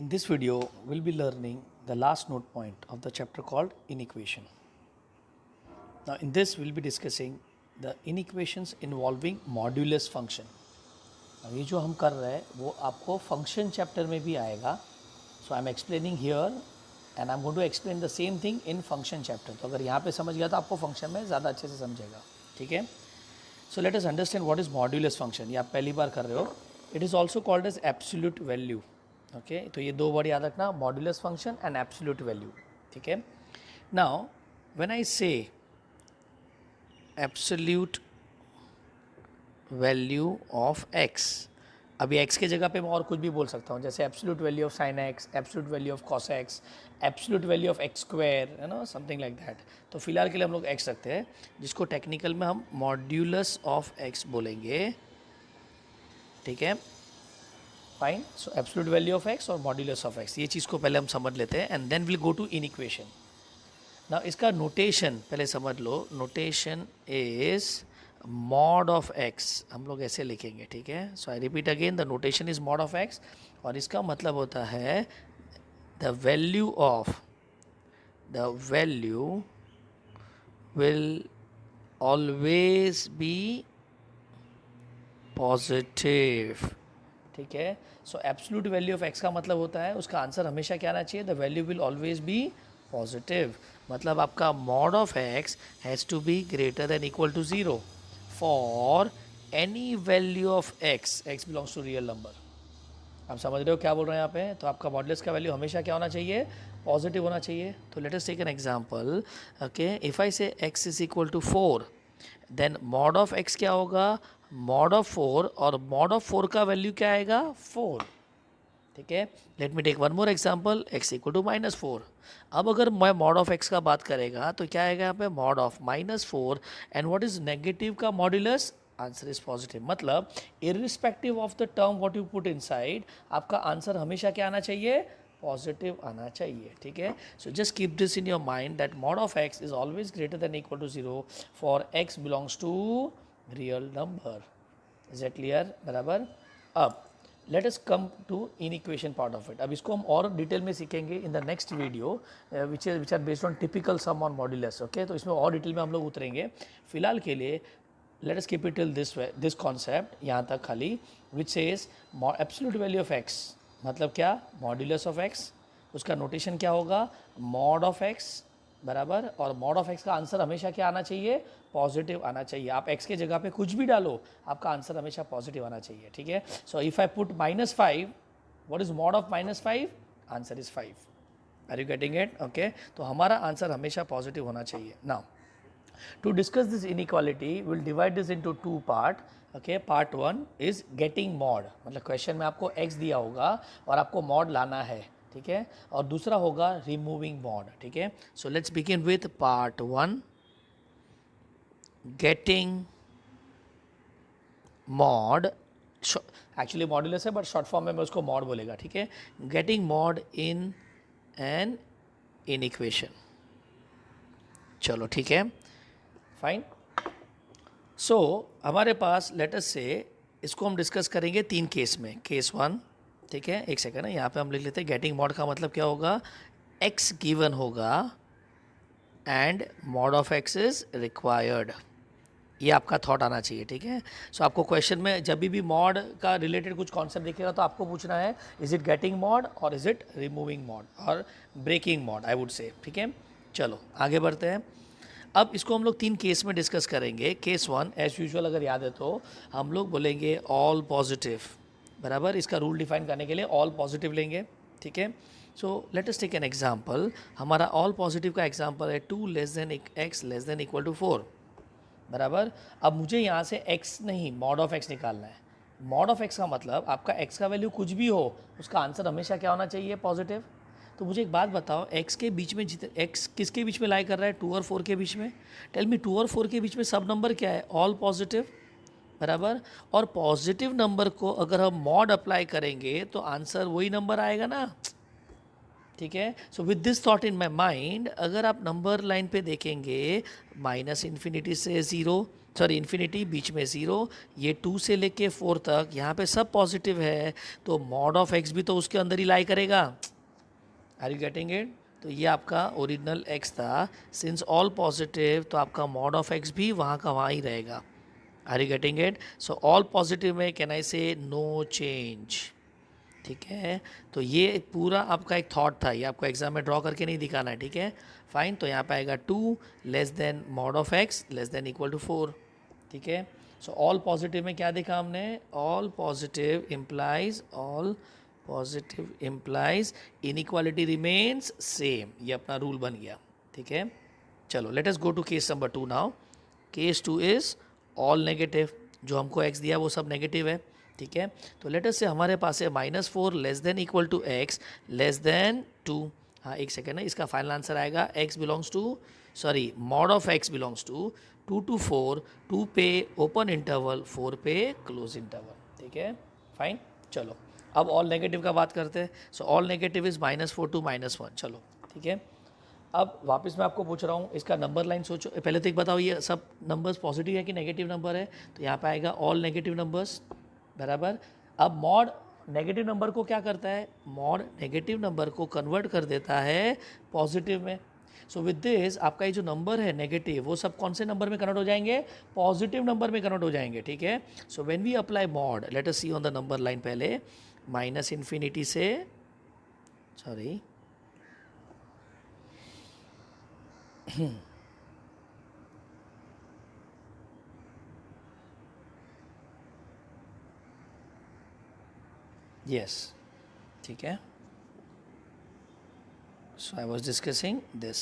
In this video, we'll be learning the last note point of the chapter called inequation. Now, in this, we'll be discussing the inequations involving modulus function. अब ये जो हम कर रहे हैं वो आपको फंक्शन चैप्टर में भी आएगा. So I am explaining here and I am going to explain the same thing in function chapter. तो अगर यहाँ पे समझ गया तो आपको फंक्शन में ज़्यादा अच्छे से समझेगा. ठीक है. So let us understand what is modulus function. ये आप पहली बार कर रहे हो. It is also called as absolute value. Okay, तो ये दो वर्ड याद रखना, modulus function and absolute value. ठीक है. Now when I say absolute value of x, अभी x के जगह पे मैं और कुछ भी बोल सकता हूँ, जैसे absolute value of sine x, absolute value of cos x, absolute value of x square, है ना, समथिंग लाइक दैट. तो फिलहाल के लिए हम लोग x रखते हैं, जिसको टेक्निकल में हम मॉड्यूलस ऑफ x बोलेंगे. ठीक है, fine. So absolute value of x और मॉड्यूलस ऑफ x, ये चीज़ को पहले हम समझ लेते हैं and then will go to inequation. ना इसका नोटेशन पहले समझ लो. Notation is mod of x, हम लोग ऐसे लिखेंगे. ठीक है. So I repeat again, the notation is mod of x और इसका मतलब होता है the value will always be positive. ठीक है. So absolute value of x का मतलब होता है उसका आंसर हमेशा क्या आना चाहिए, the value will always be positive. मतलब आपका mod of x has to be greater than equal to 0 for any value of x belongs to real number. आप समझ रहे हो क्या बोल रहे हैं यहाँ पे. तो आपका मॉडुलस का वैल्यू हमेशा क्या होना चाहिए, पॉजिटिव होना चाहिए. तो let us take an example. Okay, if I say x is equal to 4, then mod of x क्या होगा, मॉड ऑफ 4, और मॉड ऑफ 4 का वैल्यू क्या आएगा, 4. ठीक है. Let me take one more example, x equal to -4. अब अगर मैं मॉड ऑफ x का बात करेगा तो क्या आएगा यहाँ पे, mod of -4. And what is negative का मॉड्यूलस, आंसर इज पॉजिटिव. मतलब irrespective of the term what you put inside, आपका आंसर हमेशा क्या आना चाहिए, पॉजिटिव आना चाहिए. ठीक है. So just keep this in your mind that mod of x is always greater than equal to 0 for x belongs to real number. Is it clear. बराबर. अब let us come to inequation part of it. अब इसको हम और detail में सीखेंगे in the next video which are based on typical sum on modulus. Okay, तो इसमें और डिटेल में हम लोग उतरेंगे. फिलहाल के लिए let us keep it till this concept यहाँ तक खाली, which says absolute value of x मतलब क्या, मॉड्यूलस ऑफ x. उसका नोटेशन क्या होगा, मॉड ऑफ x. बराबर. और मॉड ऑफ x का आंसर हमेशा क्या आना चाहिए, पॉजिटिव आना चाहिए. आप x के जगह पे कुछ भी डालो, आपका आंसर हमेशा पॉजिटिव आना चाहिए. ठीक है. So if I put -5, what is mod of -5, answer is 5. Are you getting it. Okay, तो हमारा आंसर हमेशा पॉजिटिव होना चाहिए. Now to discuss this inequality will divide this into 2 part. Okay, part 1 is getting mod, मतलब question में आपको x दिया होगा और आपको मॉड लाना है. ठीक है. और दूसरा होगा रिमूविंग मॉड. ठीक है. So let's begin with part 1, getting mod. Actually modulus है बट शॉर्ट फॉर्म में मैं उसको मॉड बोलेगा. ठीक है. Getting mod in an inequation. चलो ठीक है, फाइन. सो हमारे पास लेट अस से इसको हम डिस्कस करेंगे 3 केस में. केस 1, ठीक है, एक सेकंड है, यहाँ पे हम लिख लेते हैं गेटिंग मॉड का मतलब क्या होगा, x गिवन होगा and mod of x is required. ये आपका थॉट आना चाहिए. ठीक है. सो आपको क्वेश्चन में जब भी मॉड का रिलेटेड कुछ कॉन्सेप्ट दिखेगा तो आपको पूछना है, इज इट गेटिंग मॉड और इज इट रिमूविंग मॉड और breaking mod, I would say. ठीक है. चलो आगे बढ़ते हैं. अब इसको हम लोग 3 केस में डिस्कस करेंगे. केस 1 एज यूजुअल अगर याद है तो हम लोग बोलेंगे ऑल पॉजिटिव. बराबर. इसका रूल डिफाइन करने के लिए ऑल पॉजिटिव लेंगे. ठीक है. So let us take an example. हमारा ऑल पॉजिटिव का एग्जांपल है 2 less than x less than equal to 4. बराबर. अब मुझे यहाँ से x नहीं, मॉड ऑफ x निकालना है. मॉड ऑफ x का मतलब आपका x का वैल्यू कुछ भी हो, उसका आंसर हमेशा क्या होना चाहिए, पॉजिटिव. तो मुझे एक बात बताओ, x के बीच में x किसके बीच में लाई कर रहा है, 2 और 4 के बीच में. टेल मी 2 और 4 के बीच में सब नंबर क्या है, ऑल पॉजिटिव. बराबर. और पॉजिटिव नंबर को अगर हम मॉड अप्लाई करेंगे तो आंसर वही नंबर आएगा ना. ठीक है. So with this thought in my mind, अगर आप नंबर लाइन पे देखेंगे -∞ से 0, सॉरी इन्फिनिटी, बीच में ज़ीरो, ये 2 से लेके 4 तक यहाँ पे सब पॉजिटिव है, तो मॉड ऑफ एक्स भी तो उसके अंदर ही लाई करेगा। Are you getting it? तो ये आपका ओरिजिनल एक्स था, सिंस ऑल पॉजिटिव तो आपका मॉड ऑफ एक्स भी वहाँ का वहाँ ही रहेगा। Are you getting it? So all positive में can I say no change, ठीक है। तो ये पूरा आपका एक थॉट था, ये आपको एग्जाम में ड्रॉ करके नहीं दिखाना है, ठीक है। फाइन, तो यहाँ पे आएगा 2 less than mod of x less than equal to 4, ठीक है। सो ऑल पॉजिटिव में क्या देखा हमने, all positive implies inequality remains same, ये अपना रूल बन गया, ठीक है। चलो let us go to case number 2 now. Case 2 is all negative, जो हमको x दिया वो सब नेगेटिव है, ठीक है। तो लेट अस से हमारे पास है -4 less than equal to x less than 2। हाँ एक सेकेंड है, इसका फाइनल आंसर आएगा x belongs to, sorry mod of x belongs to 2 to 4, 2 पे ओपन इंटरवल 4 पे क्लोज इंटरवल, ठीक है। फाइन, चलो अब ऑल नेगेटिव का बात करते हैं। So all negative is -4 to -1, चलो ठीक है। अब वापस मैं आपको पूछ रहा हूँ, इसका नंबर लाइन सोचो, पहले तो एक बताओ ये सब नंबर्स पॉजिटिव है कि नेगेटिव नंबर है, तो यहाँ पे आएगा ऑल नेगेटिव नंबर्स, बराबर। अब मॉड नेगेटिव नंबर को क्या करता है, मॉड नेगेटिव नंबर को कन्वर्ट कर देता है पॉजिटिव में। सो विद दिस आपका ये जो नंबर है नेगेटिव, वो सब कौन से नंबर में कन्वर्ट हो जाएंगे, पॉजिटिव नंबर में कन्वर्ट हो जाएंगे, ठीक है। So when we apply mod, let us see on the number line, पहले माइनस इन्फिनिटी से, सॉरी yes, ठीक है। So I was discussing this,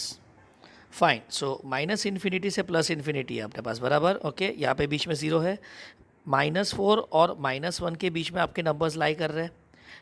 fine. So minus infinity से प्लस इन्फिनिटी है आपके पास, बराबर, ओके। यहाँ पे बीच में ज़ीरो है, -4 और -1 के बीच में आपके नंबर्स लाई कर रहे हैं।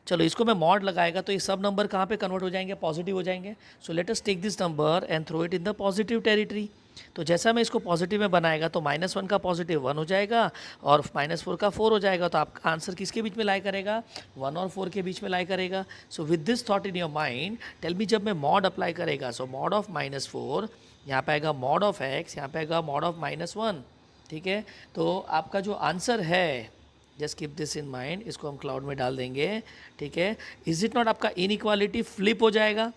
चलो इसको मैं मॉड लगाएगा तो ये सब नंबर कहाँ पे कन्वर्ट हो जाएंगे, पॉजिटिव हो जाएंगे। So let us take this number and throw it in the positive territory. तो जैसा मैं इसको पॉजिटिव में बनाएगा तो -1 का पॉजिटिव 1 हो जाएगा और -4 का 4 हो जाएगा, तो आपका आंसर किसके बीच में लाई करेगा, 1 और 4 के बीच में लाई करेगा। So with this thought in your mind tell me, जब मैं मॉड अप्लाई करेगा, सो मॉड ऑफ -4, यहाँ पे आएगा मॉड ऑफ x, यहाँ पे आएगा मॉड ऑफ -1, ठीक है। तो आपका जो आंसर है, just keep this in mind, इसको हम क्लाउड में डाल देंगे, ठीक है। इज इट नॉट आपका इनइक्वालिटी फ्लिप हो जाएगा,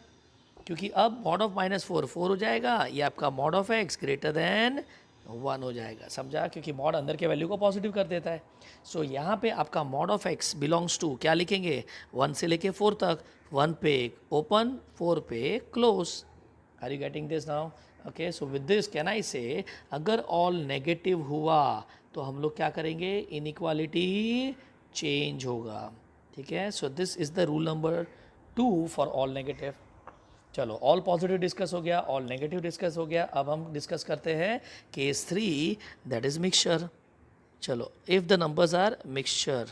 क्योंकि अब मॉड ऑफ -4 4 हो जाएगा, ये आपका mod of x greater than 1 हो जाएगा, समझा, क्योंकि मॉड अंदर के वैल्यू को पॉजिटिव कर देता है। सो यहाँ पे आपका mod of x belongs to क्या लिखेंगे, 1 से लेके 4 तक, 1 पे ओपन 4 पे close. Are you getting this now? Okay, so with this can I say, अगर ऑल नेगेटिव हुआ तो हम लोग क्या करेंगे, इनइक्वालिटी चेंज होगा, ठीक है। So this is the rule number 2 for all negative. चलो ऑल पॉजिटिव डिस्कस हो गया, ऑल नेगेटिव डिस्कस हो गया, अब हम डिस्कस करते हैं केस 3, दैट इज मिक्सचर। चलो if the numbers are mixture,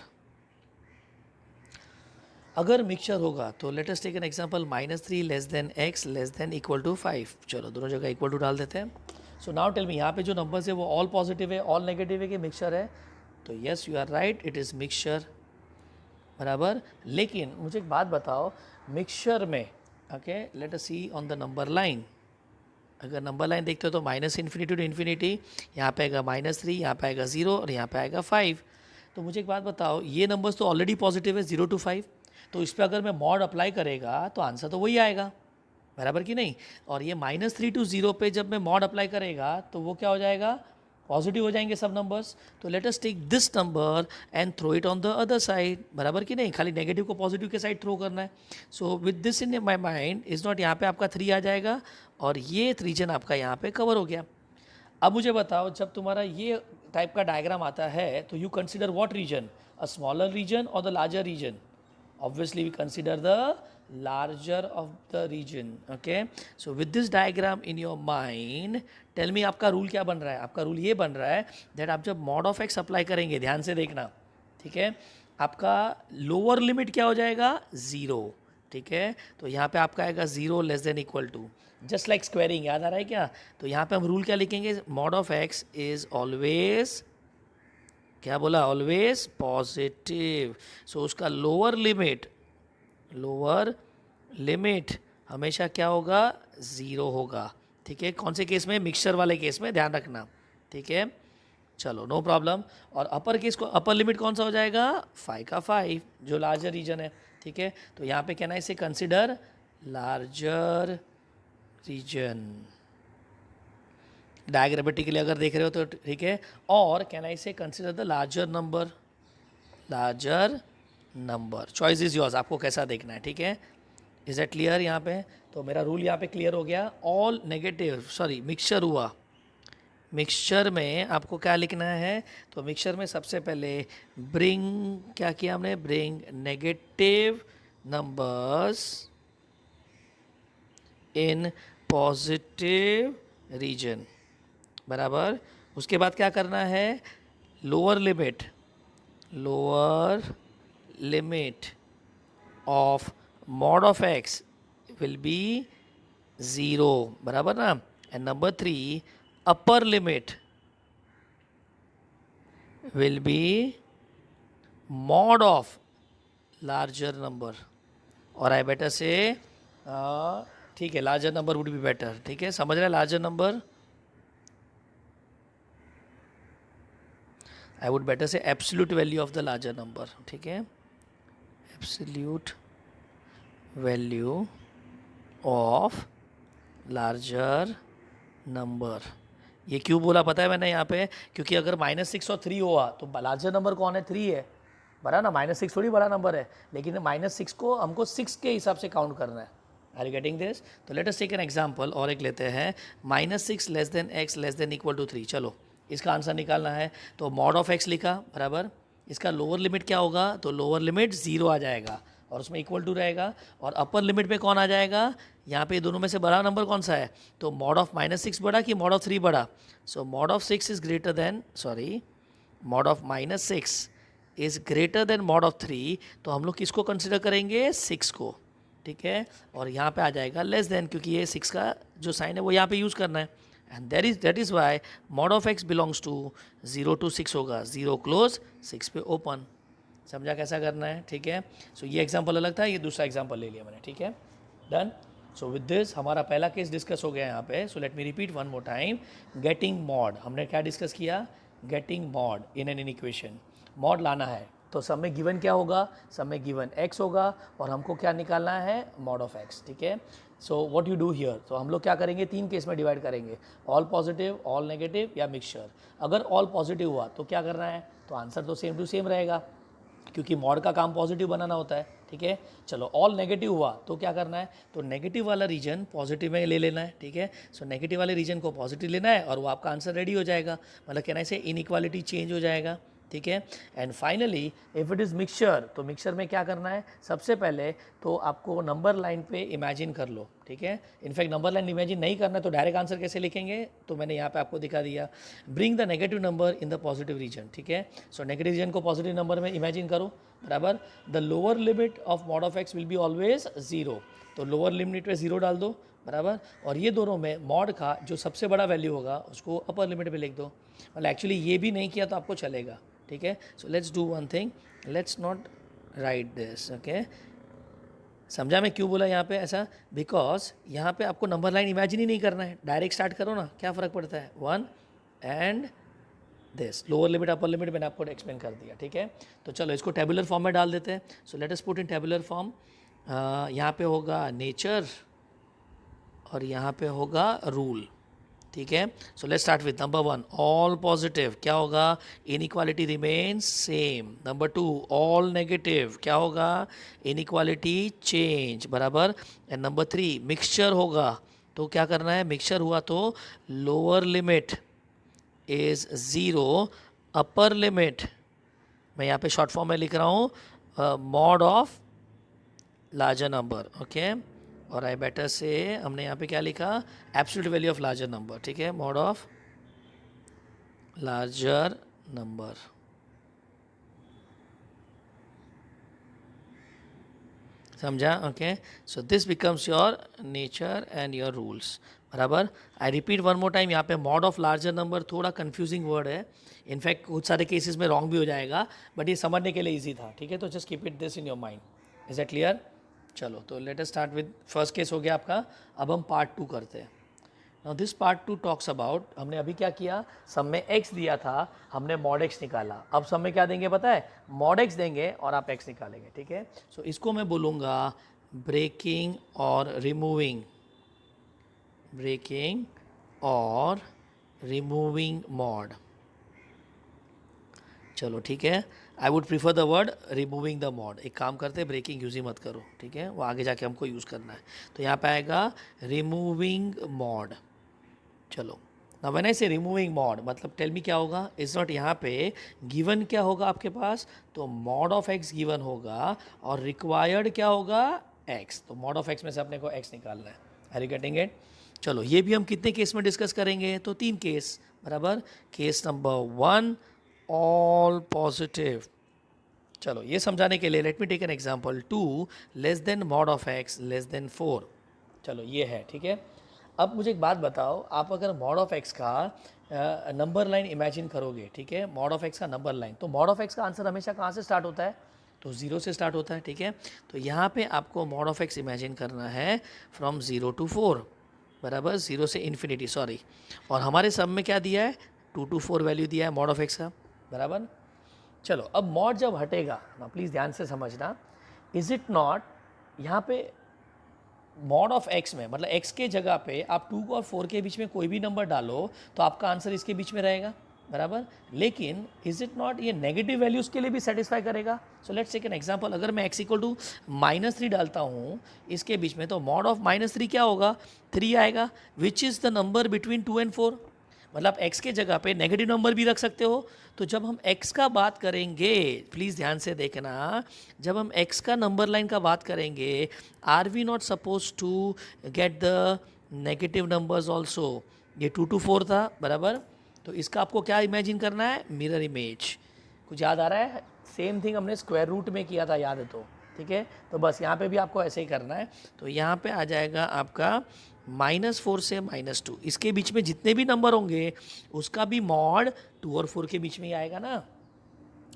अगर मिक्सचर होगा तो let us take an example, -3 less than x less than equal to 5। चलो दोनों जगह इक्वल टू डाल देते हैं। सो नाउ टेल मी, यहाँ पे जो नंबर्स है वो ऑल पॉजिटिव है, ऑल नेगेटिव है कि मिक्सचर है, तो yes you are right, it is mixture, बराबर। लेकिन मुझे एक बात बताओ, मिक्सचर में, okay let us see on the number line, अगर नंबर लाइन देखते हो तो -इन्फिनिटी टू इन्फिनिटी, यहाँ पे आएगा -3, यहाँ पे आएगा 0 और यहाँ पे आएगा 5। तो मुझे एक बात बताओ, ये नंबर्स तो ऑलरेडी पॉजिटिव है 0 to 5, तो इस पर अगर मैं मॉड अप्लाई करेगा तो आंसर तो वही आएगा, बराबर कि नहीं। और ये -3 to 0 पे जब मैं मॉड अप्लाई करेगा तो वो क्या हो जाएगा, पॉजिटिव हो जाएंगे सब नंबर्स। तो let us take this number and throw it on the other side, बराबर कि नहीं, खाली नेगेटिव को पॉजिटिव के साइड थ्रो करना है। So with this in my mind is not, यहाँ पे आपका 3 आ जाएगा और ये रीजन आपका यहाँ पे कवर हो गया। अब मुझे बताओ, जब तुम्हारा ये टाइप का डायग्राम आता है तो you consider what region, a smaller region और the larger region? Obviously we consider the larger of the region, okay. So with this diagram in your mind, tell me आपका रूल क्या बन रहा है, आपका रूल ये बन रहा है that आप जब mod of x अप्लाई करेंगे, ध्यान से देखना, ठीक है, आपका लोअर लिमिट क्या हो जाएगा, 0, ठीक है। तो यहाँ पे आपका आएगा 0 less than equal to, just like squaring, याद आ रहा है क्या। तो यहाँ पे हम रूल क्या लिखेंगे, mod of x is always, क्या बोला, ऑलवेज पॉजिटिव। सो उसका लोअर लिमिट हमेशा क्या होगा, 0 होगा, ठीक है। कौन से केस में, मिक्सचर वाले केस में, ध्यान रखना, ठीक है। चलो नो प्रॉब्लम। और अपर केस को अपर लिमिट कौन सा हो जाएगा, 5 का 5 जो लार्जर रीजन है, ठीक है। तो यहाँ पे कहना है इसे कंसिडर लार्जर रीजन, डायग्रामेटिकली अगर देख रहे हो तो ठीक है। और कैन आई से consider the larger number, larger number, choice is yours, आपको कैसा देखना है, ठीक है। इज इट क्लियर यहाँ पे? तो मेरा रूल यहाँ पे क्लियर हो गया। ऑल नेगेटिव, सॉरी मिक्सचर हुआ, मिक्सचर में आपको क्या लिखना है, तो मिक्सचर में सबसे पहले ब्रिंग, क्या किया हमने, bring negative numbers in positive region, बराबर। उसके बाद क्या करना है, lower limit of mod of x will be 0, बराबर ना। And number 3, upper limit will be mod of larger number, और आई बेटर से, ठीक है, larger number would be better, ठीक है, समझ रहे हैं, larger number, I would better say absolute value of the larger number, ठीक है, absolute value of larger number. ये क्यों बोला पता है मैंने यहाँ पे, क्योंकि अगर -6 और 3 हुआ तो लार्जर नंबर कौन है, 3 है, बड़ा ना, -6 थोड़ी बड़ा नंबर है, लेकिन -6 को हमको 6 के हिसाब से काउंट करना है। Are you getting this? तो let us take an example, और एक लेते हैं, -6 less than x less than equal to 3। चलो इसका आंसर निकालना है, तो मॉड ऑफ x लिखा, बराबर। इसका लोअर लिमिट क्या होगा, तो लोअर लिमिट 0 आ जाएगा और उसमें इक्वल टू रहेगा। और अपर लिमिट पे कौन आ जाएगा, यहाँ पे दोनों में से बड़ा नंबर कौन सा है, तो मॉड ऑफ -6 बड़ा कि मॉड ऑफ 3 बड़ा। So mod of 6 is greater than, sorry, mod of -6 is greater than mod of 3, तो हम लोग किसको कंसिडर करेंगे, 6 को, ठीक है। और यहाँ पे आ जाएगा लेस देन, क्योंकि ये 6 का जो साइन है वो यहाँ पे यूज़ करना है। And that is why mod of x belongs to 0 to 6 होगा, 0 क्लोज 6 पे ओपन। समझा कैसा करना है, ठीक है। सो ये एग्जांपल अलग था, ये दूसरा एग्जांपल ले लिया मैंने, ठीक है, डन। सो विद दिस हमारा पहला केस डिस्कस हो गया यहाँ पे। सो लेट मी repeat one more time, getting mod, हमने क्या डिस्कस किया, getting mod in an equation, mod लाना है, तो सब में गिवन क्या होगा, सब में गिवन x होगा और हमको क्या निकालना है, मॉड ऑफ x, ठीक है। सो व्हाट यू डू हियर, तो हम लोग क्या करेंगे, 3 केस में डिवाइड करेंगे, ऑल पॉजिटिव, ऑल नेगेटिव या मिक्सचर। अगर ऑल पॉजिटिव हुआ तो क्या करना है, तो आंसर तो सेम टू सेम रहेगा, क्योंकि मॉड का काम पॉजिटिव बनाना होता है, ठीक है। चलो ऑल नेगेटिव हुआ तो क्या करना है, तो नेगेटिव वाला रीजन पॉजिटिव में ले लेना है, ठीक है। सो नेगेटिव वाले रीजन को पॉजिटिव लेना है और वो आपका आंसर रेडी हो जाएगा, मतलब कहना है इनइक्वालिटी चेंज हो जाएगा, ठीक है। And finally if it is mixture, तो मिक्सचर में क्या करना है, सबसे पहले तो आपको नंबर लाइन पे इमेजिन कर लो, ठीक है। इनफैक्ट नंबर लाइन इमेजिन नहीं करना तो डायरेक्ट आंसर कैसे लिखेंगे, तो मैंने यहाँ पे आपको दिखा दिया, bring the negative number in the positive region, ठीक है। सो नेगेटिव रीजन को पॉजिटिव नंबर में इमेजिन करो, बराबर। The lower limit of mod of x will be always 0, तो लोअर लिमिट पे 0 डाल दो, बराबर। और ये दोनों में मॉड का जो सबसे बड़ा वैल्यू होगा उसको अपर लिमिट पे लिख दो, मतलब एक्चुअली ये भी नहीं किया तो आपको चलेगा, ठीक है। So let's do one thing, let's not right this, okay. समझा मैं क्यों बोला यहाँ पे ऐसा, बिकॉज यहाँ पे आपको नंबर लाइन इमेजिन ही नहीं करना है, डायरेक्ट स्टार्ट करो ना, क्या फ़र्क पड़ता है, 1 and this, lower limit upper limit मैंने आपको एक्सप्लेन कर दिया, ठीक है। तो चलो इसको टेबुलर फॉर्म में डाल देते हैं। सो let us put in tabular form, यहाँ पे होगा नेचर और यहाँ पे होगा रूल, ठीक है। So let's start with number 1, all positive, क्या होगा, inequality remains same. Number 2, all negative, क्या होगा, इनइक्वालिटी चेंज, बराबर। एंड नंबर 3, मिक्सचर होगा, तो क्या करना है, मिक्सचर हुआ तो lower limit is 0, upper limit मैं यहाँ पे शॉर्ट फॉर्म में लिख रहा हूँ, mod of larger number, okay. और आई बेटर से हमने यहाँ पे क्या लिखा, absolute value of larger number, ठीक है, मॉड ऑफ लार्जर नंबर। समझा, okay. So this becomes your nature and your rules, बराबर। I repeat one more time, यहाँ पे मॉड ऑफ लार्जर नंबर थोड़ा कंफ्यूजिंग वर्ड है, इनफैक्ट कुछ सारे केसेस में रॉन्ग भी हो जाएगा, बट ये समझने के लिए ईजी था, ठीक है। तो just keep it this in your mind, is it clear. चलो तो let us start with first case हो गया आपका, अब हम पार्ट 2 करते हैं, now this part 2 talks about, हमने अभी क्या किया, सम में x दिया था, हमने मॉड x निकाला। अब सम में क्या देंगे पता है, मॉड x देंगे और आप x निकालेंगे, ठीक है। सो इसको मैं बोलूँगा ब्रेकिंग और रिमूविंग, ब्रेकिंग और रिमूविंग मॉड। चलो ठीक है, I would prefer the word removing the mod. एक काम करते हैं, ब्रेकिंग यूज़ ही मत करो, ठीक है, वो आगे जाके हमको यूज़ करना है। तो यहाँ पे आएगा रिमूविंग मॉड। चलो ना, व्हेन आई से रिमूविंग मॉड मतलब टेल मी क्या होगा, इज नॉट, यहाँ पे गिवन क्या होगा आपके पास, तो मॉड ऑफ एक्स गिवन होगा और रिक्वायर्ड क्या होगा, एक्स। तो मॉड ऑफ एक्स में से अपने को एक्स निकालना है। Are you getting it? चलो ये भी हम कितने केस में डिस्कस करेंगे, तो 3 केस, बराबर। Case number 1 all positive. चलो ये समझाने के लिए let me take an example, 2 less than mod of x less than 4। चलो ये है, ठीक है। अब मुझे एक बात बताओ, आप अगर मॉड ऑफ एक्स का नंबर लाइन इमेजिन करोगे, ठीक है, मॉड ऑफ एक्स का नंबर लाइन, तो मॉड ऑफ एक्स का आंसर हमेशा कहाँ से स्टार्ट होता है, तो 0 से स्टार्ट होता है, ठीक है। तो यहाँ पे आपको मॉड ऑफ एक्स इमेजिन करना है फ्रॉम 0 to 4, बराबर, 0 से इन्फिनिटी, सॉरी। और हमारे सब में क्या दिया है, 2 to 4 वैल्यू दिया है मॉड ऑफ एक्स का, बराबर। चलो अब मॉड जब हटेगा ना, प्लीज़ ध्यान से समझना, इज इट नॉट, यहाँ पे मॉड ऑफ एक्स में मतलब एक्स के जगह पे आप 2 और 4 के बीच में कोई भी नंबर डालो तो आपका आंसर इसके बीच में रहेगा, बराबर। लेकिन इज इट नॉट, ये नेगेटिव वैल्यूज़ के लिए भी सेटिस्फाई करेगा। So let's take an example, अगर मैं x इक्वल टू -3 डालता हूँ इसके बीच में, तो मॉड ऑफ -3 क्या होगा, 3 आएगा, which is the number between 2 and 4। मतलब x के जगह पे नेगेटिव नंबर भी रख सकते हो। तो जब हम x का बात करेंगे, प्लीज़ ध्यान से देखना, जब हम x का नंबर लाइन का बात करेंगे, are we not suppose to get the negative numbers also. ये 2 to 4 था, बराबर। तो इसका आपको क्या इमेजिन करना है, मिरर इमेज। कुछ याद आ रहा है, सेम थिंग हमने स्क्वायर रूट में किया था, याद है तो, ठीक है। तो बस यहाँ पे भी आपको ऐसे ही करना है। तो यहाँ पे आ जाएगा आपका -4 से -2, इसके बीच में जितने भी नंबर होंगे उसका भी मॉड 2 और 4 के बीच में ही आएगा ना।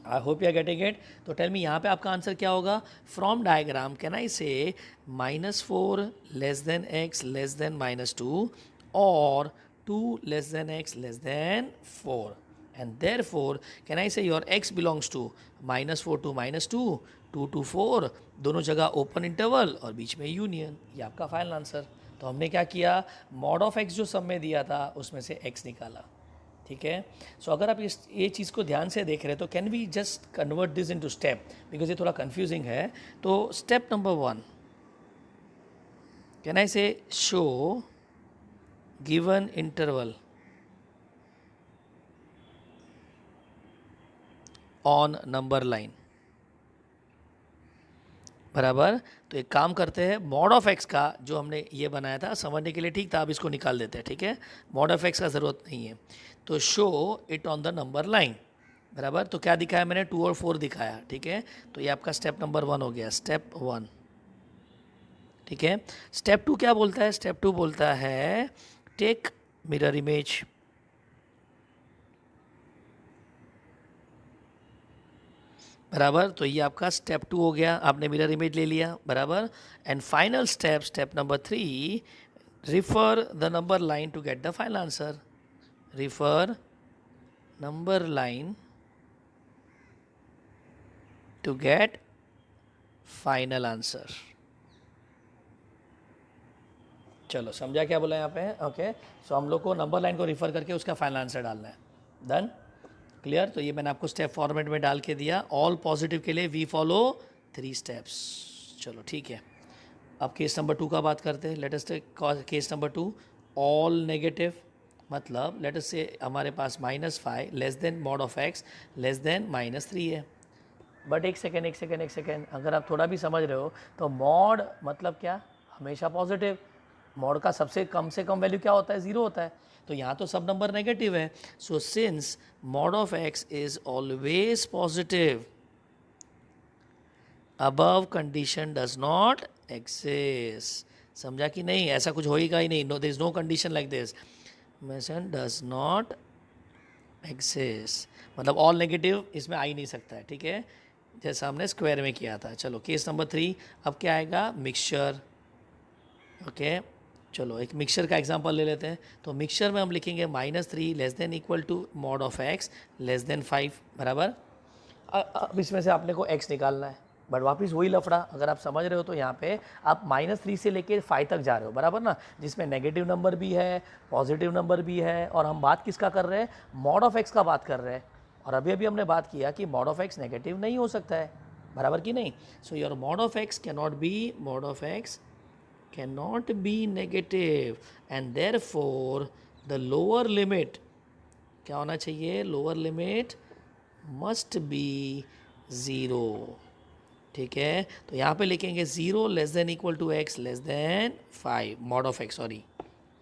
I hope you are getting it. तो टेल मी यहाँ पे आपका आंसर क्या होगा, फ्रॉम डायग्राम कैन आई से -4 less then x less than -2 और 2 less then x less than 4, and therefore can I say your x belongs to -4 to -2, 2 to 4, दोनों जगह ओपन इंटरवल और बीच में यूनियन। ये आपका फाइनल आंसर। तो हमने क्या किया, मॉड ऑफ x जो सब में दिया था उसमें से x निकाला, ठीक है। सो अगर आप ये चीज़ को ध्यान से देख रहे हैं तो can we just convert this into step, because ये थोड़ा कंफ्यूजिंग है। तो स्टेप नंबर 1, कैन आई से show given interval on number line, बराबर। तो एक काम करते हैं, मॉड ऑफ एक्स का जो हमने ये बनाया था समझने के लिए ठीक था, अब इसको निकाल देते हैं, ठीक है। मॉड ऑफ एक्स का ज़रूरत नहीं है, तो show it on the number line, बराबर। तो क्या दिखाया मैंने, 2 और 4 दिखाया, ठीक है। तो ये आपका स्टेप नंबर 1 हो गया, स्टेप 1, ठीक है। स्टेप 2 क्या बोलता है, स्टेप 2 बोलता है टेक मिरर इमेज, बराबर। तो ये आपका स्टेप 2 हो गया, आपने मिरर इमेज ले लिया, बराबर। And final step, step number 3, refer the number line to get the final answer, refer number line to get final answer. चलो समझा क्या बोला यहाँ पे, ओके। सो हम लोग को नंबर लाइन को रिफर करके उसका फाइनल आंसर डालना है, डन, क्लियर। तो ये मैंने आपको स्टेप फॉर्मेट में डाल के दिया। ऑल पॉजिटिव के लिए वी फॉलो 3 स्टेप्स। चलो ठीक है, अब केस नंबर 2 का बात करते हैं। Let us take case number 2, all negative, मतलब लेट अस से हमारे पास -5 less than mod of x less than -3 है। बट एक सेकेंड, अगर आप थोड़ा भी समझ रहे हो तो मॉड मतलब क्या, हमेशा पॉजिटिव। मॉड का सबसे कम से कम वैल्यू क्या होता है, 0 होता है। तो यहाँ तो सब नंबर नेगेटिव है। So since mod of x is always positive, above condition does not exist. समझा कि नहीं, ऐसा कुछ होएगा ही नहीं, no there is no condition like this, mention does not exist, मतलब ऑल नेगेटिव इसमें आ ही नहीं सकता है, ठीक है, जैसा हमने स्क्वायर में किया था। चलो केस नंबर 3, अब क्या आएगा, मिक्सचर, ओके। चलो एक मिक्सचर का एग्जांपल ले लेते हैं। तो मिक्सचर में हम लिखेंगे -3 less than equal to mod of x less than 5 बराबर। अब इसमें से आपने को x निकालना है, बट वापस वही लफड़ा, अगर आप समझ रहे हो तो यहाँ पे आप -3 से लेके 5 तक जा रहे हो बराबर ना, जिसमें नेगेटिव नंबर भी है, पॉजिटिव नंबर भी है, और हम बात किसका कर रहे हैं, मॉड ऑफ x का बात कर रहे हैं। और अभी अभी हमने बात किया कि मॉड ऑफ x नेगेटिव नहीं हो सकता है, बराबर कि नहीं। So your mod of x cannot be negative and therefore the lower limit क्या होना चाहिए, lower limit must be zero. ठीक है, तो यहाँ पे लिखेंगे 0 less than equal to x less than 5 mod of x, sorry.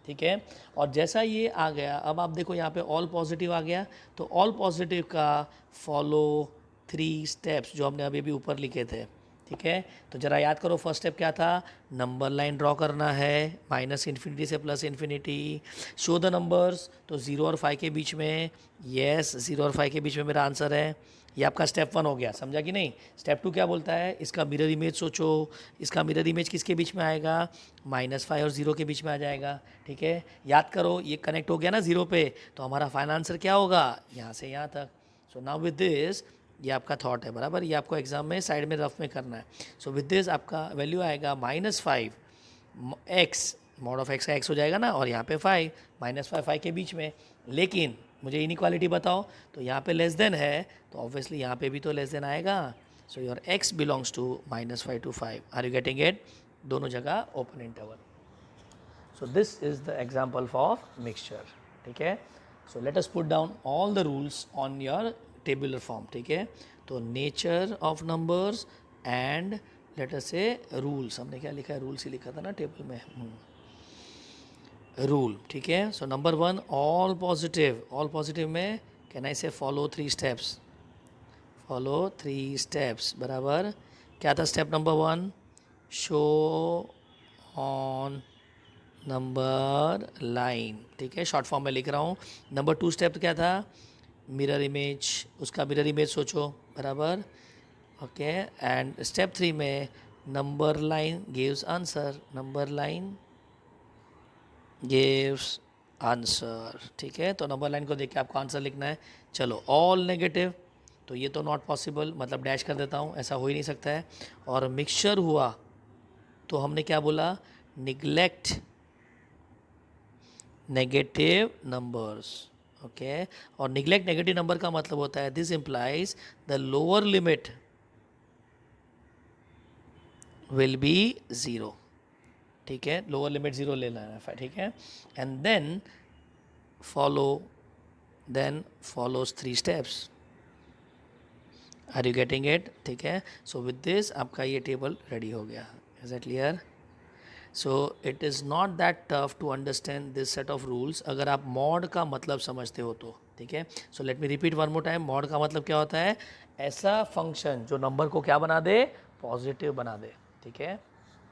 ठीक है, और जैसा ये आ गया, अब आप देखो यहाँ पे ऑल पॉजिटिव आ गया, तो ऑल पॉजिटिव का फॉलो 3 स्टेप्स जो हमने अभी अभी ऊपर लिखे थे। ठीक है, तो ज़रा याद करो, फर्स्ट स्टेप क्या था, नंबर लाइन ड्रॉ करना है -∞ से +∞, शो द नंबर्स, तो 0 और 5 के बीच में, यस 0 और 5 के बीच में मेरा आंसर है। ये आपका स्टेप 1 हो गया, समझा कि नहीं। स्टेप 2 क्या बोलता है, इसका मिरर इमेज सोचो, इसका मिरर इमेज किसके बीच में आएगा, -5 और 0 के बीच में आ जाएगा। ठीक है, याद करो ये कनेक्ट हो गया ना 0 पे, तो हमारा फाइनल आंसर क्या होगा, यहाँ से यहाँ तक। सो नाउ विद दिस, ये आपका थॉट है बराबर, ये आपको एग्जाम में साइड में रफ में करना है। सो विद दिस आपका वैल्यू आएगा -5 x, मॉड ऑफ x का x हो जाएगा ना, और यहाँ पे 5, -5 5 के बीच में। लेकिन मुझे इनइक्वालिटी बताओ, तो यहाँ पे लेस देन है, तो ऑब्वियसली यहाँ पे भी तो लेस देन आएगा। So your x belongs to -5 to 5। Are you getting it, दोनों जगह open interval. So this is the example for mixture. ठीक है, so let us put down all the rules on your tabular form. ठीक है, तो nature of numbers and let us say rules, हमने क्या लिखा है, रूल्स ही लिखा था ना टेबल में, रूल। ठीक है, सो नंबर 1 ऑल पॉजिटिव में कैन आई से फॉलो 3 स्टेप्स, बराबर। क्या था step number 1, show on number line. ठीक है, शॉर्ट फॉर्म में लिख रहा हूँ। नंबर 2 स्टेप क्या था, मिरर इमेज, उसका मिरर इमेज सोचो, बराबर। ओके, एंड स्टेप 3 में नंबर लाइन गिव्स आंसर। ठीक है, तो नंबर लाइन को देख के आपको आंसर लिखना है। चलो ऑल नेगेटिव, तो ये तो नॉट पॉसिबल, मतलब डैश कर देता हूँ, ऐसा हो ही नहीं सकता है। और मिक्सचर हुआ तो हमने क्या बोला, निगलेक्ट नेगेटिव नंबर्स। ओके, और निगलेक्ट नेगेटिव नंबर का मतलब होता है this implies the lower limit will be 0। ठीक है, लोअर लिमिट 0 लेना है। ठीक है, and then follows 3 steps. Are you getting it. ठीक है, सो विद दिस आपका ये टेबल रेडी हो गया। Is it clear. So it is not that tough to understand this set of rules, अगर आप मॉड का मतलब समझते हो तो। ठीक है, सो लेट मी repeat one more time. Mod का मतलब क्या होता है, ऐसा फंक्शन जो नंबर को क्या बना दे, पॉजिटिव बना दे। ठीक है,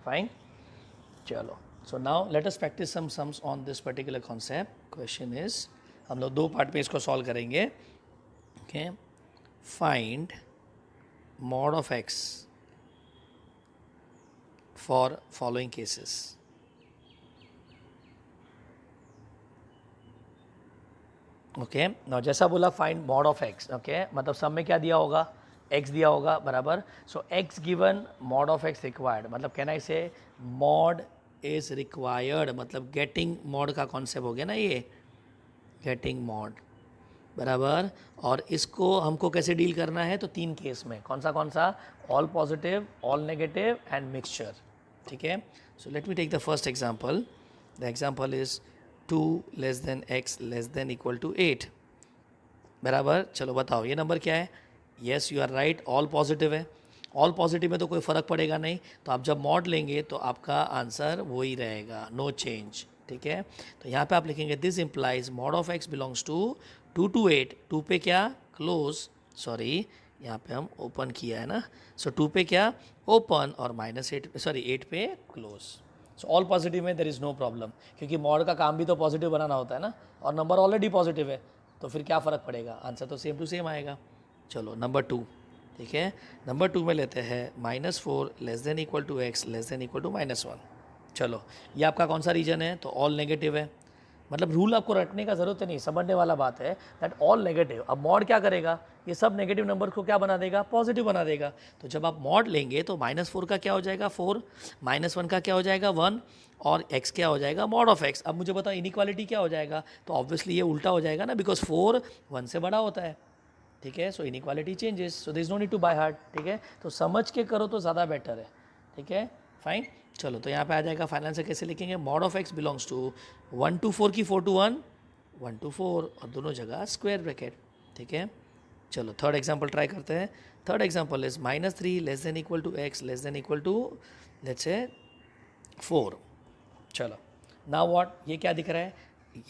फाइन। चलो, so now let us practice some sums on this particular concept. Question is, हम लोग 2 पार्ट में इसको सॉल्व करेंगे। Okay, find mod of x for following cases. Okay, ना जैसा बोला find mod of x, okay, मतलब सब में क्या दिया होगा, x दिया होगा, बराबर। सो x given, mod of x required, मतलब can I say mod is required, मतलब गेटिंग मॉड का कॉन्सेप्ट हो गया ना ये, गेटिंग मॉड, बराबर। और इसको हमको कैसे डील करना है, तो 3 केस में, कौन सा, all positive, all negative and mixture. ठीक है, so let me take the first example. The example is 2 less than x less than equal to 8, बराबर। चलो बताओ ये नंबर क्या है। Yes you are right, all positive है। ऑल पॉजिटिव में तो कोई फ़र्क पड़ेगा नहीं, तो आप जब मॉड लेंगे तो आपका आंसर वही रहेगा, नो चेंज। ठीक है, तो यहाँ पे आप लिखेंगे this implies mod of x belongs to 2 to 8। 2 पे क्या, क्लोज, सॉरी यहाँ पे हम ओपन किया है ना, सो 2 पे क्या, ओपन, और -8 पे क्लोज। सो ऑल पॉजिटिव में देर इज़ नो प्रॉब्लम, क्योंकि मॉड का काम भी तो पॉजिटिव बनाना होता है ना, और नंबर ऑलरेडी पॉजिटिव है, तो फिर क्या फ़र्क पड़ेगा, आंसर तो सेम टू सेम आएगा। चलो नंबर 2। ठीक है, नंबर 2 में लेते हैं -4 less than equal to x less than equal to -1। चलो, ये आपका कौन सा रीजन है, तो ऑल नेगेटिव है। मतलब रूल आपको रटने का ज़रूरत नहीं, समझने वाला बात है दैट ऑल नेगेटिव। अब मॉड क्या करेगा, ये सब नेगेटिव नंबर को क्या बना देगा, पॉजिटिव बना देगा। तो जब आप मॉड लेंगे तो -4 का क्या हो जाएगा 4, -1 का क्या हो जाएगा 1, और x क्या हो जाएगा मॉड ऑफ x। अब मुझे बताओ इनइक्वालिटी क्या हो जाएगा, तो ऑब्वियसली ये उल्टा हो जाएगा ना, बिकॉज 4 1 से बड़ा होता है। ठीक है, so inequality changes, so this no need to by heart. ठीक है, तो समझ के करो तो ज़्यादा बेटर है। ठीक है, फाइन। चलो, तो यहाँ पे आ जाएगा फाइनल आंसर कैसे लिखेंगे, mod of x belongs to 1 to 4 की 4 to 1, 1 to 4, और दोनों जगह स्क्वायर ब्रैकेट। ठीक है, चलो थर्ड एग्जांपल ट्राई करते हैं। Third example is -3 less than equal to x less than equal to let's say 4। चलो, नाउ व्हाट, ये क्या दिख रहा है,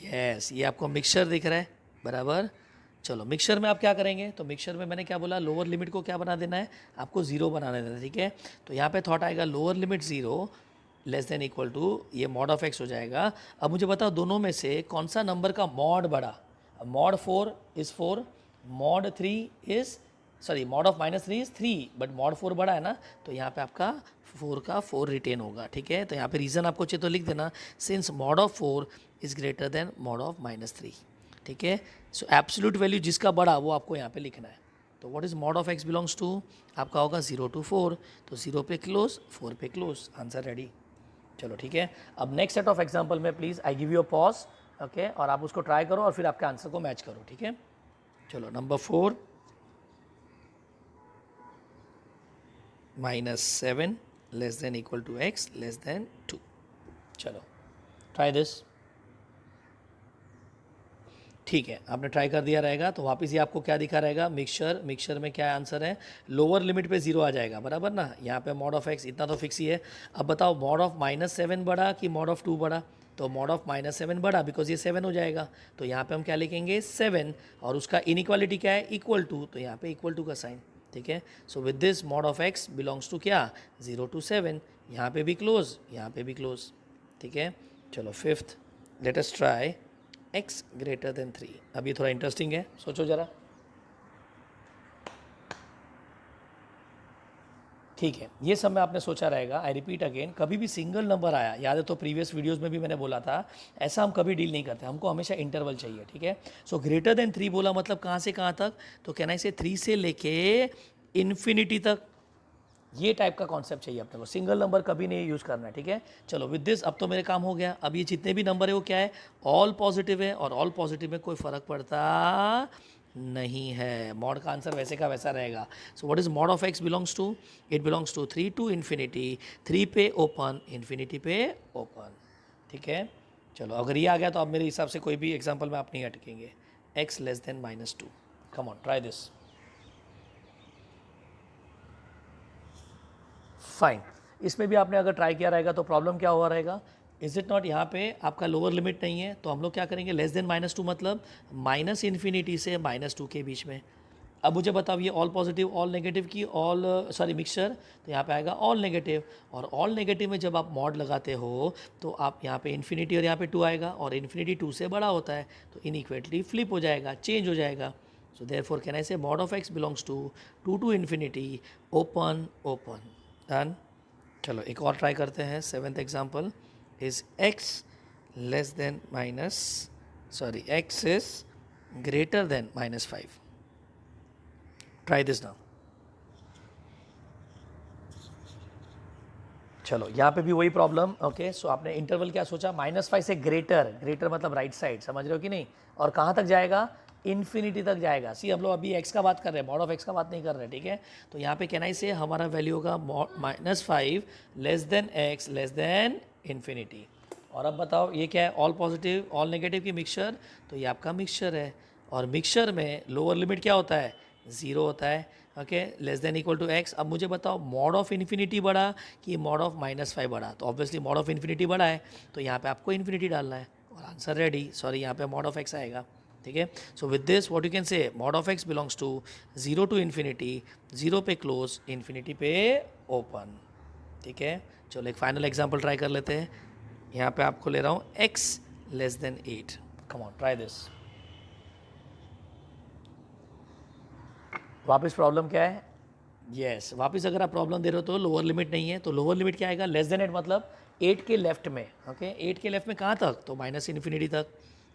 यस ये आपको मिक्सचर दिख रहा है, बराबर। चलो, मिक्सचर में आप क्या करेंगे, तो मिक्सचर में मैंने क्या बोला, लोअर लिमिट को क्या बना देना है, आपको 0 बना देना है। ठीक है, तो यहाँ पे थॉट आएगा lower limit 0 less than equal to, ये मॉड ऑफ x हो जाएगा। अब मुझे बताओ दोनों में से कौन सा नंबर का मॉड बड़ा, mod 4 is 4, mod 3 is, sorry mod of -3 is 3, but mod 4 बड़ा है ना, तो यहाँ पे आपका 4 का 4 रिटेन होगा। ठीक है, तो यहाँ पे रीज़न आपको चाहिए तो लिख देना, since mod of 4 is greater than mod of -3। ठीक है, सो एब्सोल्यूट वैल्यू जिसका बड़ा वो आपको यहाँ पे लिखना है। तो what is mod of x belongs to, आपका होगा 0 to 4, तो 0 पे क्लोज 4 पे क्लोज, आंसर रेडी। चलो ठीक है, अब नेक्स्ट सेट ऑफ एग्जांपल में please I give you a pause, okay, और आप उसको ट्राई करो और फिर आपके आंसर को मैच करो। ठीक है, चलो number 4 -7 less than equal to x less than 2। चलो ट्राई दिस। ठीक है, आपने ट्राई कर दिया रहेगा, तो वापस ये आपको क्या दिखा रहेगा, मिक्सचर। मिक्सचर में क्या आंसर है, लोअर लिमिट पे 0 आ जाएगा, बराबर ना। यहाँ पे मॉड ऑफ x इतना तो फिक्स ही है। अब बताओ मॉड ऑफ -7 बड़ा कि मॉड ऑफ 2 बड़ा, तो मॉड ऑफ -7 बड़ा, बिकॉज ये 7 हो जाएगा। तो यहाँ पे हम क्या लिखेंगे 7, और उसका इनइक्वालिटी क्या है इक्वल टू, तो यहाँ पे इक्वल टू का साइन। ठीक है, so with this mod of x belongs to क्या 0 to 7, यहाँ पे भी क्लोज, यहाँ पे भी क्लोज। ठीक है, चलो fifth, let us try x greater than 3। अब ये थोड़ा इंटरेस्टिंग है, सोचो ज़रा। ठीक है, ये सब में आपने सोचा रहेगा। आई रिपीट अगेन, कभी भी सिंगल नंबर आया, याद है तो प्रीवियस वीडियोस में भी मैंने बोला था, ऐसा हम कभी डील नहीं करते, हमको हमेशा इंटरवल चाहिए। ठीक है, सो ग्रेटर देन 3 बोला मतलब कहाँ से कहाँ तक, तो कहना इसे 3 से लेके इन्फिनिटी तक, ये टाइप का कॉन्सेप्ट चाहिए अपने को, सिंगल नंबर कभी नहीं यूज़ करना है। ठीक है, चलो विद दिस अब तो मेरे काम हो गया। अब ये जितने भी नंबर है वो क्या है, ऑल पॉजिटिव है, और ऑल पॉजिटिव में कोई फ़र्क पड़ता नहीं है, मॉड का आंसर वैसे का वैसा रहेगा। So what is mod of x belongs to, it belongs to 3 to infinity, 3 पे ओपन, इन्फिनिटी पे ओपन। ठीक है, चलो अगर ये आ गया तो अब मेरे हिसाब से कोई भी एग्जाम्पल में आप नहीं अटकेंगे। x less than -2, come on try this. Fine, इसमें भी आपने अगर ट्राई किया रहेगा तो प्रॉब्लम क्या हुआ रहेगा, इज इट नॉट, यहाँ पे आपका लोअर लिमिट नहीं है, तो हम लोग क्या करेंगे लेस देन -2 मतलब माइनस इन्फिनिटी से -2 के बीच में। अब मुझे बताओ ये ऑल पॉजिटिव ऑल नेगेटिव की ऑल, सॉरी मिक्सचर, तो यहाँ पे आएगा ऑल नेगेटिव, और ऑल नेगेटिव में जब आप मॉड लगाते हो तो आप यहाँ पे इन्फिनिटी और यहाँ पे 2 आएगा, और इन्फिनिटी 2 से बड़ा होता है, तो इनइक्वालिटी फ्लिप हो जाएगा, चेंज हो जाएगा। So therefore can I say mod of x belongs to 2 to infinity open open, done. चलो एक और ट्राई करते हैं। Seventh example is x less than x is greater than -5। Try this now. चलो यहाँ पे भी वही प्रॉब्लम, ओके, सो आपने इंटरवल क्या सोचा, -5 से ग्रेटर, ग्रेटर मतलब राइट साइड, समझ रहे हो कि नहीं, और कहाँ तक जाएगा, इन्फिनिटी तक जाएगा। सी हम लोग अभी x का बात कर रहे हैं, मॉड ऑफ x का बात नहीं कर रहे हैं। ठीक है, तो यहाँ पे कहना ही से हमारा वैल्यू होगा -5 less than x less then infinity. और अब बताओ ये क्या है, ऑल पॉजिटिव ऑल नेगेटिव की मिक्सचर, तो ये आपका मिक्सचर है, और मिक्सचर में लोअर लिमिट क्या होता है 0 होता है, okay, less than equal to x। अब मुझे बताओ मॉड ऑफ इन्फिनिटी बड़ा कि मॉड ऑफ -5 बड़ा, तो ऑब्वियसली मॉड ऑफ इन्फिनिटी बड़ा है, तो यहाँ पे आपको इन्फिनिटी डालना है, और आंसर रेडी। सॉरी यहाँ पे मॉड ऑफ x आएगा। ठीक है, so with this what you can say mod of x belongs to 0 to infinity, 0 पे क्लोज, इन्फिनिटी पे ओपन। ठीक है, चलो एक फाइनल एग्जाम्पल ट्राई कर लेते हैं। यहाँ पे आपको ले रहा हूँ x less then 8, come on try this. वापस प्रॉब्लम क्या है, यस वापस अगर आप प्रॉब्लम दे रहे हो तो लोअर लिमिट नहीं है, तो लोअर लिमिट क्या आएगा, लेस देन 8 मतलब 8 के लेफ्ट में, ओके 8 के लेफ्ट में कहाँ तक, तो माइनस इन्फिनिटी तक,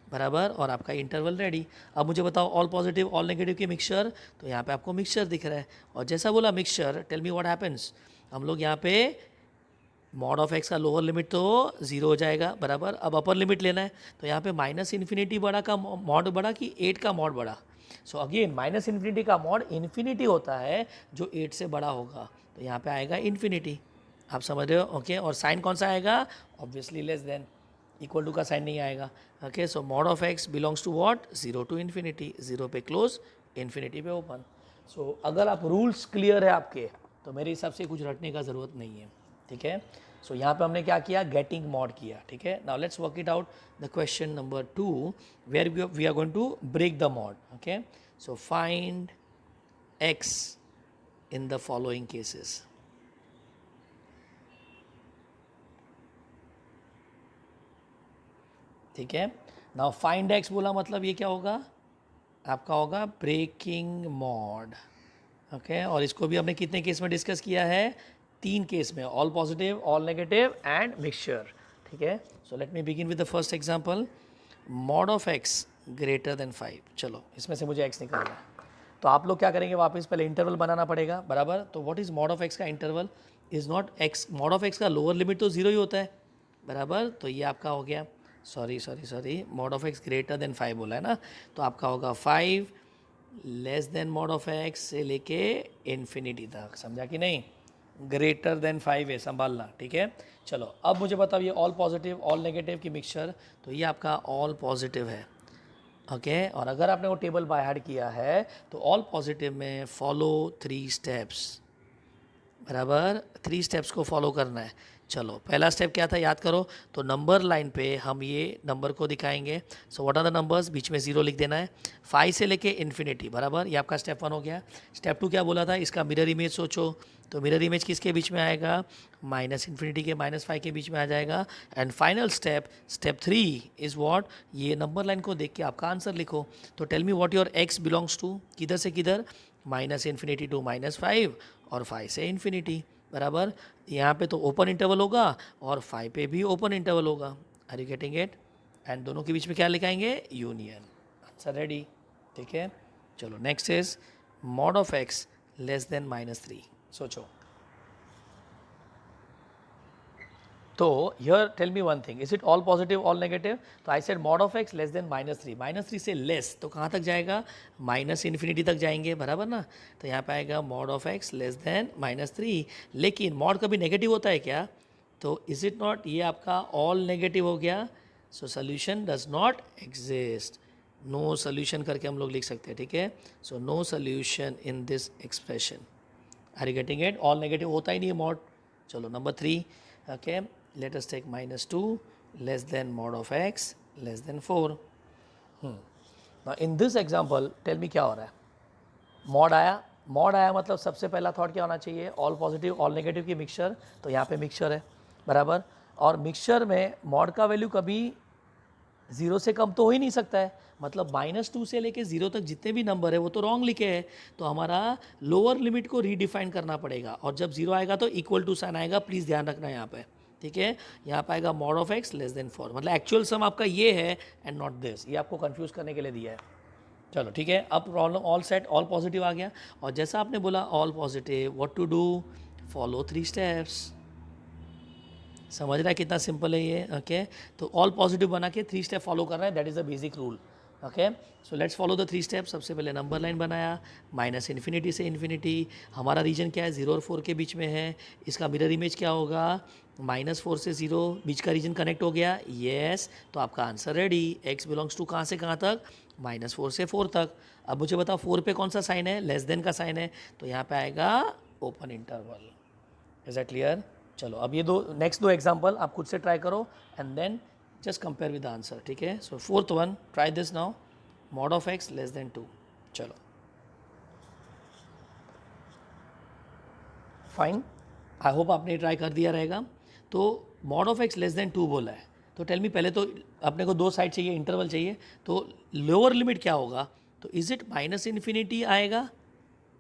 बराबर, और आपका इंटरवल रेडी। अब मुझे बताओ ऑल पॉजिटिव ऑल नेगेटिव की मिक्सचर, तो यहाँ पे आपको मिक्सचर दिख रहा है, और जैसा बोला mixture, tell me what happens, हम लोग यहाँ पे मॉड ऑफ एक्स का लोअर लिमिट तो 0 हो जाएगा, बराबर। अब अपर लिमिट लेना है, तो यहाँ पे माइनस इन्फिनिटी बड़ा का मॉड बड़ा कि 8 का मॉड बड़ा, सो अगेन माइनस इन्फिनिटी का मॉड इन्फिनिटी होता है जो 8 से बड़ा होगा, तो यहाँ पे आएगा इन्फिनिटी, आप समझ रहे हो, ओके। और साइन कौन सा आएगा, obviously less than, equal to का साइन नहीं आएगा, okay. So mod of x belongs to what, 0 to infinity, 0 पे क्लोज, इन्फिनिटी पे ओपन। सो अगर आप रूल्स क्लियर है आपके, तो मेरे हिसाब से कुछ रटने का ज़रूरत नहीं है, ठीक है। सो यहाँ पे हमने क्या किया, गेटिंग मॉड किया, ठीक है। Now let's work it out the question number 2 where we are going to break the mod, okay. So find x in the following cases. ठीक है, नाउ फाइंड एक्स बोला मतलब ये क्या होगा, आपका होगा ब्रेकिंग मॉड, ओके। और इसको भी हमने कितने केस में डिस्कस किया है, 3 केस में, all positive all negative and mixture, ठीक है। So let me begin with the first example, mod of x greater than 5। चलो इसमें से मुझे एक्स निकालना है, तो आप लोग क्या करेंगे, वापस पहले इंटरवल बनाना पड़ेगा, बराबर। तो what is mod of x का interval, is not x, mod of x का लोअर लिमिट तो 0 ही होता है, बराबर। तो ये आपका हो गया, sorry mod of x greater than 5 बोला है ना, तो आपका होगा 5 less than mod of x से लेके इन्फिनिटी तक, समझा कि नहीं, ग्रेटर देन 5 है, संभालना, ठीक है। चलो अब मुझे बताओ ये ऑल पॉजिटिव ऑल नेगेटिव की मिक्सचर, तो ये आपका ऑल पॉजिटिव है, ओके। और अगर आपने वो टेबल बाय हार्ट किया है, तो ऑल पॉजिटिव में फॉलो 3 स्टेप्स, बराबर, 3 स्टेप्स को फॉलो करना है। चलो पहला स्टेप क्या था याद करो, तो नंबर लाइन पे हम ये नंबर को दिखाएंगे, so what are the numbers, बीच में 0 लिख देना है, 5 से लेके इन्फिनिटी, बराबर, ये आपका स्टेप 1 हो गया। स्टेप 2 क्या बोला था, इसका मिरर इमेज सोचो, तो मिरर इमेज किसके बीच में आएगा, माइनस इन्फिनिटी के -5 के बीच में आ जाएगा। And final step, step 3 is what, ये नंबर लाइन को देख के आपका आंसर लिखो। तो tell me what your x belongs to, किधर से किधर, माइनस इन्फिनिटी टू -5 और 5 से इन्फिनिटी, बराबर। यहाँ पे तो ओपन इंटरवल होगा और 5 पे भी ओपन इंटरवल होगा, are you getting it. And दोनों के बीच में क्या लिखाएंगे, यूनियन, आंसर रेडी, ठीक है। चलो next is mod of x less than -3, सोचो। तो here tell me one thing, is it all positive all negative, तो I said mod of x less than -3, -3 से लेस तो कहाँ तक जाएगा, माइनस इन्फिनिटी तक जाएंगे, बराबर ना। तो यहाँ पे आएगा mod of x less than -3, लेकिन मॉड कभी नेगेटिव होता है क्या, तो इज इट नॉट, ये आपका ऑल नेगेटिव हो गया, so solution does not exist, no solution करके हम लोग लिख सकते हैं, ठीक है। So no solution in this expression, are you getting it, all negative होता ही नहीं है मॉड। चलो number 3, okay, let us take -2 less than mod of x less than 4. Now in this example tell me क्या हो रहा है, mod आया मतलब सबसे पहला थॉट क्या होना चाहिए, ऑल पॉजिटिव ऑल नेगेटिव की मिक्सचर, तो यहाँ पे मिक्सचर है, बराबर। और मिक्सचर में मॉड का वैल्यू कभी 0 से कम तो हो ही नहीं सकता है, मतलब -2 से लेके 0 तक जितने भी नंबर है वो तो रॉन्ग लिखे हैं, तो हमारा लोअर लिमिट को रीडिफाइन करना पड़ेगा, और जब 0 आएगा तो इक्वल टू साइन आएगा, प्लीज़ ध्यान रखना यहाँ पे, ठीक है। यहाँ पे आएगा mod of x less than 4, मतलब एक्चुअल सम आपका ये है एंड नॉट दिस, ये आपको कंफ्यूज करने के लिए दिया है। चलो ठीक है, अब problem all set, all positive आ गया, और जैसा आपने बोला all positive, what to do, follow 3 steps, समझ रहा है कितना सिंपल है ये, ओके। तो ऑल पॉजिटिव बना के 3 स्टेप फॉलो कर रहा है, that is the basic rule, okay. So let's follow the 3 step. सबसे पहले नंबर लाइन बनाया, माइनस इन्फिनिटी से इन्फिनिटी, हमारा रीजन क्या है, 0 और 4 के बीच में है, इसका मिरर इमेज क्या होगा, -4 से 0, बीच का रीजन कनेक्ट हो गया, येस, तो आपका answer ready, x belongs to कहाँ से कहाँ तक, -4 से 4 तक। अब मुझे बताओ 4 पे कौन सा साइन है, लेस देन का साइन है, तो यहाँ पे आएगा open interval, is that clear. चलो अब ये नेक्स्ट दो एग्जाम्पल आप खुद से ट्राई करो and then just compare with the answer, ठीक है। So 4th one, try this now, mod of x less than 2, चलो फाइन, आई होप आपने ट्राई कर दिया रहेगा। तो mod of x less than 2 बोला है, तो टेल मी, पहले तो अपने को 2 साइड चाहिए, इंटरवल चाहिए, तो लोअर लिमिट क्या होगा, तो इज इट -इन्फिनिटी आएगा,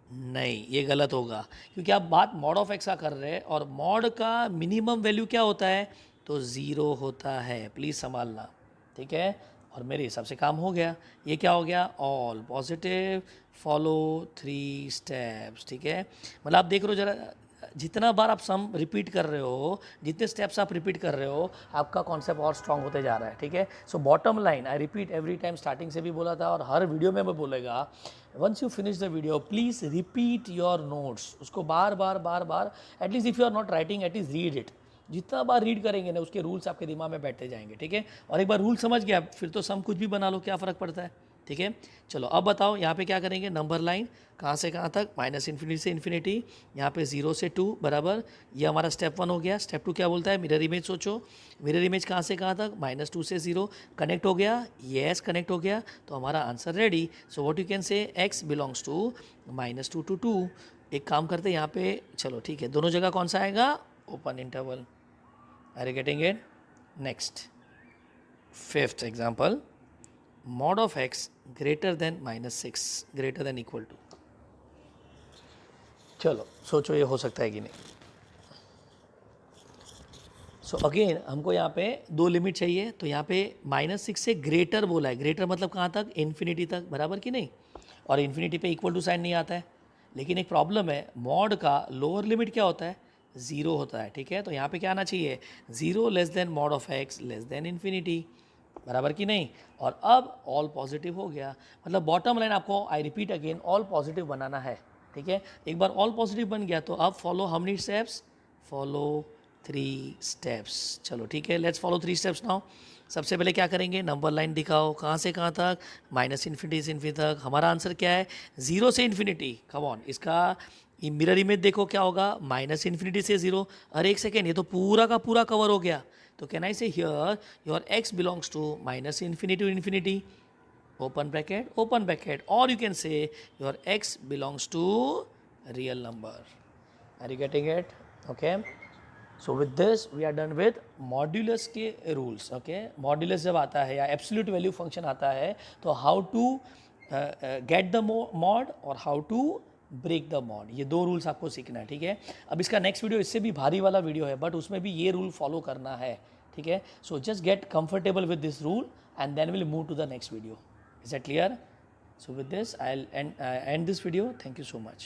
नहीं ये गलत होगा, क्योंकि आप बात मॉड ऑफ एक्स का कर रहे हैं और मॉड का मिनिमम वैल्यू क्या होता है, तो 0 होता है, प्लीज़ संभालना, ठीक है। और मेरे हिसाब से काम हो गया। ये क्या हो गया, ऑल पॉजिटिव फॉलो 3 स्टेप्स, ठीक है। मतलब आप देख रहे हो जरा, जितना बार आप सम रिपीट कर रहे हो, जितने स्टेप्स आप रिपीट कर रहे हो, आपका कॉन्सेप्ट और स्ट्रांग होते जा रहा है, ठीक है। So bottom line, I repeat every time, starting से भी बोला था और हर वीडियो में मैं बोलेगा, once you finish the video please repeat your notes, उसको बार बार बार बार, at least if you are not writing at least read it. जितना बार रीड करेंगे ना उसके रूल्स आपके दिमाग में बैठते जाएंगे, ठीक है। और एक बार रूल समझ गया फिर तो सम कुछ भी बना लो, क्या फ़र्क पड़ता है, ठीक है। चलो अब बताओ यहाँ पे क्या करेंगे, नंबर लाइन कहाँ से कहाँ तक, माइनस इन्फिनिटी से इन्फिनिटी, यहाँ पे 0 से 2 बराबर। ये हमारा स्टेप 1 हो गया। स्टेप 2 क्या बोलता है, मिरर इमेज सोचो, मिरर इमेज कहाँ से कहाँ तक, -2 से 0, कनेक्ट हो गया, येस कनेक्ट हो गया, तो हमारा answer ready. So what you can say, x belongs to -2 to 2। एक काम करते हैं यहाँ पे, चलो ठीक है, दोनों जगह कौन सा आएगा, open interval. Are you getting it? Next, fifth example, mod of x greater than -6 greater than equal to। चलो सोचो ये हो सकता है कि नहीं। सो अगेन हमको यहाँ पे दो लिमिट चाहिए, तो यहाँ पे -6 से ग्रेटर बोला है, ग्रेटर मतलब कहाँ तक, इन्फिनिटी तक, बराबर कि नहीं। और इन्फिनिटी पे इक्वल टू साइन नहीं आता है, लेकिन एक प्रॉब्लम है, मॉड का लोअर लिमिट क्या होता है, 0 होता है, ठीक है। तो यहाँ पे क्या आना चाहिए, 0 less than mod of x less then infinity, बराबर कि नहीं। और अब ऑल पॉजिटिव हो गया, मतलब बॉटम लाइन आपको, I repeat again, all positive बनाना है, ठीक है। एक बार ऑल पॉजिटिव बन गया तो अब follow how many steps, follow 3 steps. चलो ठीक है, लेट्स फॉलो 3 स्टेप्स नाउ। सबसे पहले क्या करेंगे, नंबर लाइन दिखाओ कहाँ से कहाँ तक, माइनस इन्फिनिटी से इन्फिनिटी तक। हमारा आंसर क्या है, 0 से इन्फिनिटी, कम ऑन। इसका मिरर इमेज देखो क्या होगा, माइनस इन्फिनिटी से 0। अरे एक सेकेंड, ये तो पूरा का पूरा कवर हो गया। तो can I say here your x belongs to minus infinity to infinity, open bracket, or you can say your x belongs to real number। Are you getting it? Okay, so with this we are done with modulus के rules। okay, modulus जब आता है या absolute value function आता है तो how to get the mod और how to break the mod, ये दो रूल्स आपको सीखना है, ठीक है। अब इसका नेक्स्ट वीडियो इससे भी भारी वाला वीडियो है, बट उसमें भी ये रूल फॉलो करना है, ठीक है। So just get comfortable with this rule and then will move to the next video. Is that clear? So with this, I'll end this video. Thank you so much.